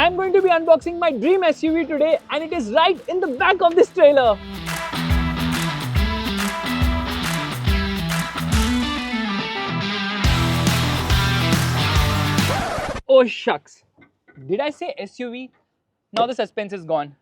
I'm going to be unboxing my dream SUV today, and it is right in the back of this trailer. Oh shucks, did I say SUV? Now the suspense is gone.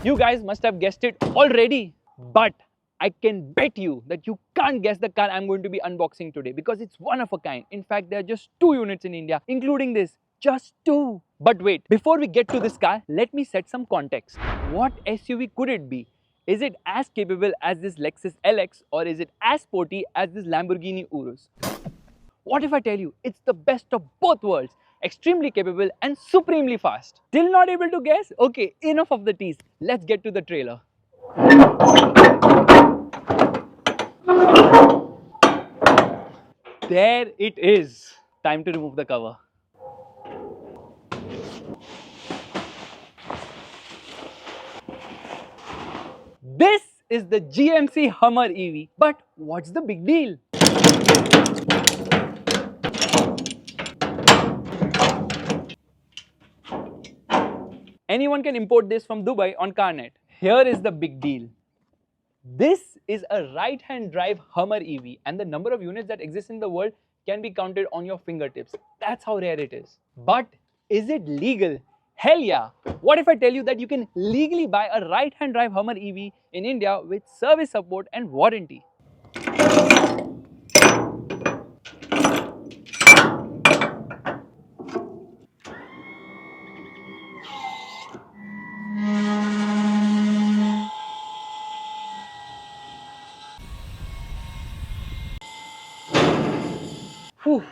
You guys must have guessed it already, but I can bet you that you can't guess the car I'm going to be unboxing today because it's one of a kind. In fact, there are just 2 units in India, including this. Just 2. But wait, before we get to this car, let me set some context. What SUV could it be? Is it as capable as this Lexus LX, or is it as sporty as this Lamborghini Urus? What if I tell you it's the best of both worlds? Extremely capable and supremely fast. Still not able to guess? Okay, enough of the tease. Let's get to the trailer. There it is. Time to remove the cover. This is the GMC Hummer EV. But what's the big deal? Anyone can import this from Dubai on Carnet. Here is the big deal. This is a right-hand drive Hummer EV, and the number of units that exist in the world can be counted on your fingertips. That's how rare it is. But is it legal? Hell yeah! What if I tell you that you can legally buy a right-hand drive Hummer EV in India with service support and warranty? Whew.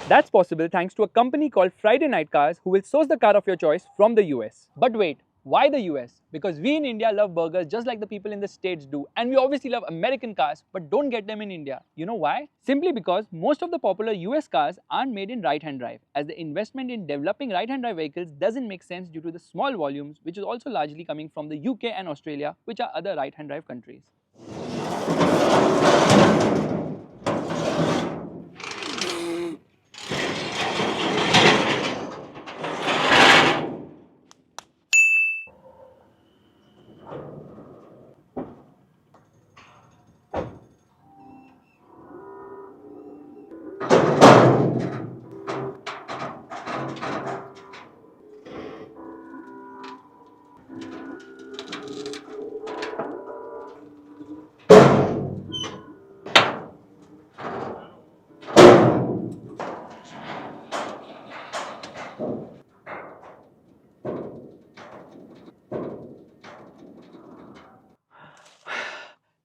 That's possible thanks to a company called Friday Night Cars who will source the car of your choice from the US. But wait, why the US? Because we in India love burgers just like the people in the States do, and we obviously love American cars but don't get them in India. You know why? Simply because most of the popular US cars aren't made in right-hand drive, as the investment in developing right-hand drive vehicles doesn't make sense due to the small volumes, which is also largely coming from the UK and Australia, which are other right-hand drive countries.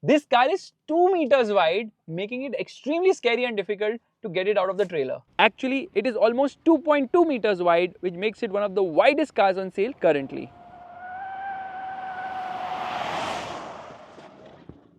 This car is 2 meters wide, making it extremely scary and difficult to get it out of the trailer. Actually, it is almost 2.2 meters wide, which makes it one of the widest cars on sale currently.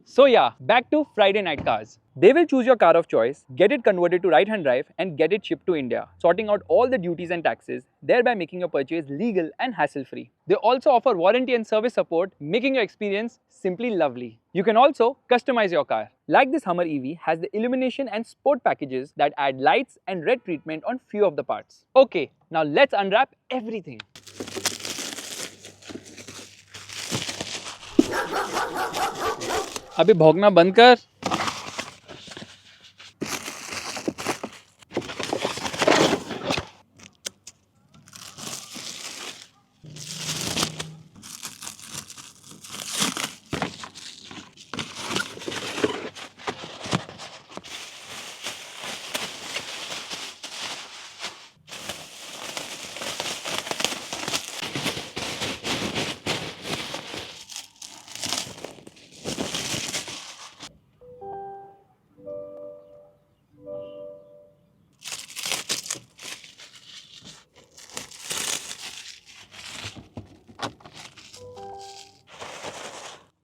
So yeah, back to Friday Night Cars. They will choose your car of choice, get it converted to right-hand drive and get it shipped to India, sorting out all the duties and taxes, thereby making your purchase legal and hassle-free. They also offer warranty and service support, making your experience simply lovely. You can also customize your car. Like this Hummer EV has the illumination and sport packages that add lights and red treatment on few of the parts. Okay, now let's unwrap everything. अबे भौंकना बंद कर।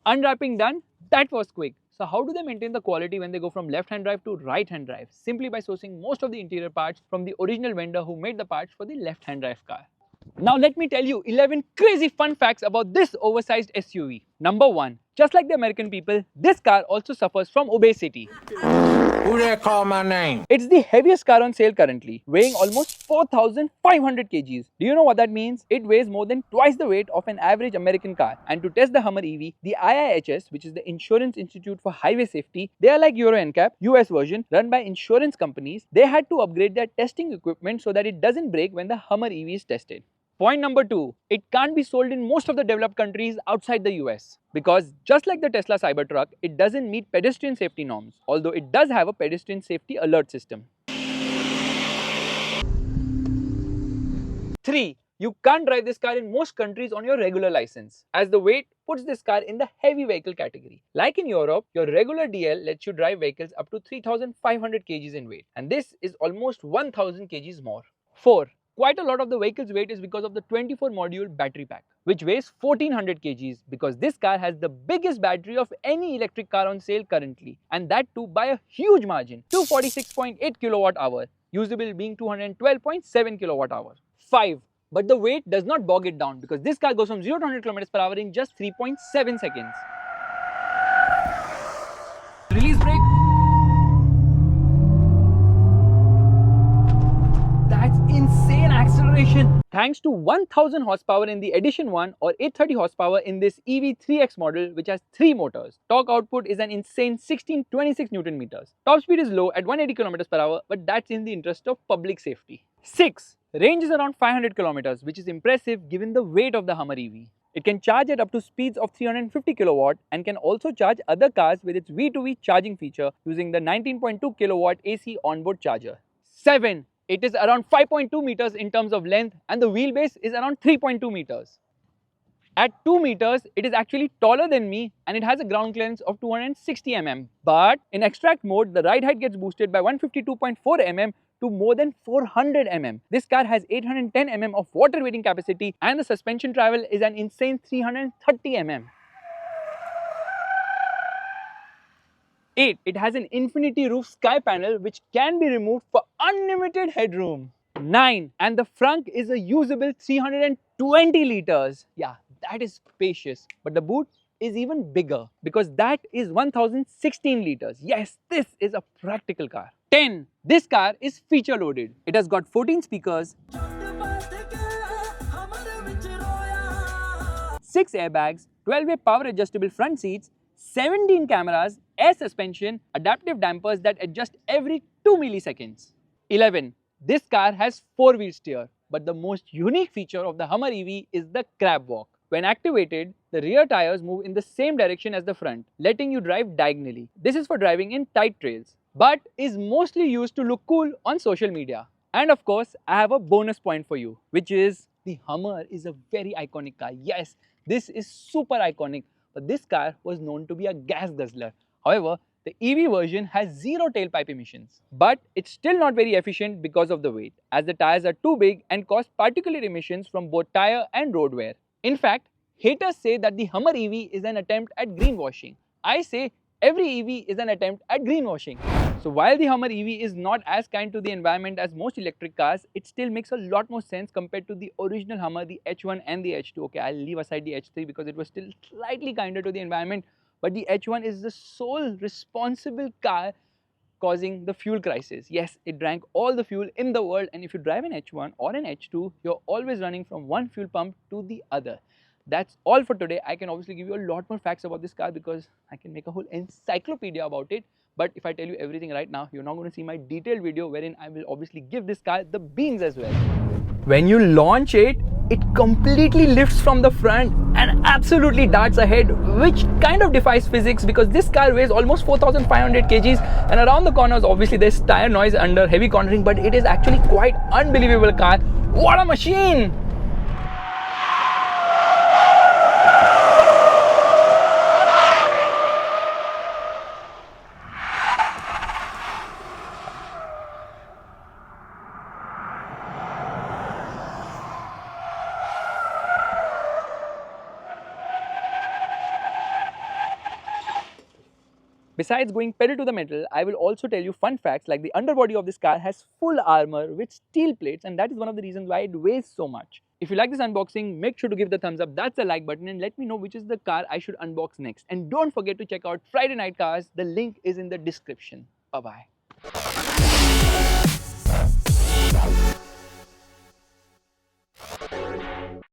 Unwrapping done? That was quick. So how do they maintain the quality when they go from left-hand drive to right-hand drive? Simply by sourcing most of the interior parts from the original vendor who made the parts for the left-hand drive car. Now let me tell you 11 crazy fun facts about this oversized SUV. Number 1. Just like the American people, this car also suffers from obesity. Who there call my name? It's the heaviest car on sale currently, weighing almost 4,500 kgs. Do you know what that means? It weighs more than twice the weight of an average American car. And to test the Hummer EV, the IIHS, which is the Insurance Institute for Highway Safety, they are like Euro NCAP, US version, run by insurance companies. They had to upgrade their testing equipment so that it doesn't break when the Hummer EV is tested. Point number 2, it can't be sold in most of the developed countries outside the US because just like the Tesla Cybertruck, it doesn't meet pedestrian safety norms, although it does have a pedestrian safety alert system. 3. You can't drive this car in most countries on your regular license, as the weight puts this car in the heavy vehicle category. Like in Europe, your regular DL lets you drive vehicles up to 3,500 kgs in weight, and this is almost 1,000 kgs more. 4. Quite a lot of the vehicle's weight is because of the 24 module battery pack, which weighs 1400 kgs because this car has the biggest battery of any electric car on sale currently, and that too by a huge margin, 246.8 kilowatt hour, usable being 212.7 kilowatt hour. 5. But the weight does not bog it down because this car goes from 0 to 100 kilometers per hour in just 3.7 seconds. Release brake. That's insane acceleration. Thanks to 1000 horsepower in the Edition 1 or 830 horsepower in this EV3X model, which has 3 motors. Torque output is an insane 1626 Newton meters. Top speed is low at 180 kilometers per hour, but that's in the interest of public safety. 6. Range is around 500 kilometers, which is impressive given the weight of the Hummer EV. It can charge at up to speeds of 350 kilowatt and can also charge other cars with its V2V charging feature using the 19.2 kilowatt AC onboard charger. 7. It is around 5.2 meters in terms of length and the wheelbase is around 3.2 meters. At 2 meters, it is actually taller than me and it has a ground clearance of 260 mm. But in extract mode, the ride height gets boosted by 152.4 mm to more than 400 mm. This car has 810 mm of water weighting capacity and the suspension travel is an insane 330 mm. 8. It has an infinity roof sky panel which can be removed for unlimited headroom. 9. And the frunk is a usable 320 liters. Yeah, that is spacious. But the boot is even bigger because that is 1016 liters. Yes, this is a practical car. 10. This car is feature loaded. It has got 14 speakers, 6 airbags, 12-way power adjustable front seats, 17 cameras, air suspension, adaptive dampers that adjust every 2 milliseconds. 11. This car has 4-wheel steer, but the most unique feature of the Hummer EV is the crab walk. When activated, the rear tires move in the same direction as the front, letting you drive diagonally. This is for driving in tight trails, but is mostly used to look cool on social media. And of course, I have a bonus point for you, which is the Hummer is a very iconic car. Yes, this is super iconic. But this car was known to be a gas guzzler. However, the EV version has 0 tailpipe emissions. But it's still not very efficient because of the weight, as the tires are too big and cause particulate emissions from both tire and road wear. In fact, haters say that the Hummer EV is an attempt at greenwashing. I say every EV is an attempt at greenwashing. So while the Hummer EV is not as kind to the environment as most electric cars, it still makes a lot more sense compared to the original Hummer, the H1 and the H2. Okay, I'll leave aside the H3 because it was still slightly kinder to the environment. But the H1 is the sole responsible car causing the fuel crisis. Yes, it drank all the fuel in the world, and if you drive an H1 or an H2, you're always running from one fuel pump to the other. That's all for today. I can obviously give you a lot more facts about this car because I can make a whole encyclopedia about it. But if I tell you everything right now, you're not going to see my detailed video wherein I will obviously give this car the beans as well. When you launch it, it completely lifts from the front and absolutely darts ahead, which kind of defies physics because this car weighs almost 4,500 kgs and around the corners obviously there's tire noise under heavy cornering, but it is actually quite unbelievable car. What a machine! Besides going pedal to the metal, I will also tell you fun facts like the underbody of this car has full armor with steel plates, and that is one of the reasons why it weighs so much. If you like this unboxing, make sure to give the thumbs up, that's the like button, and let me know which is the car I should unbox next. And don't forget to check out Friday Night Cars. The link is in the description. Bye bye.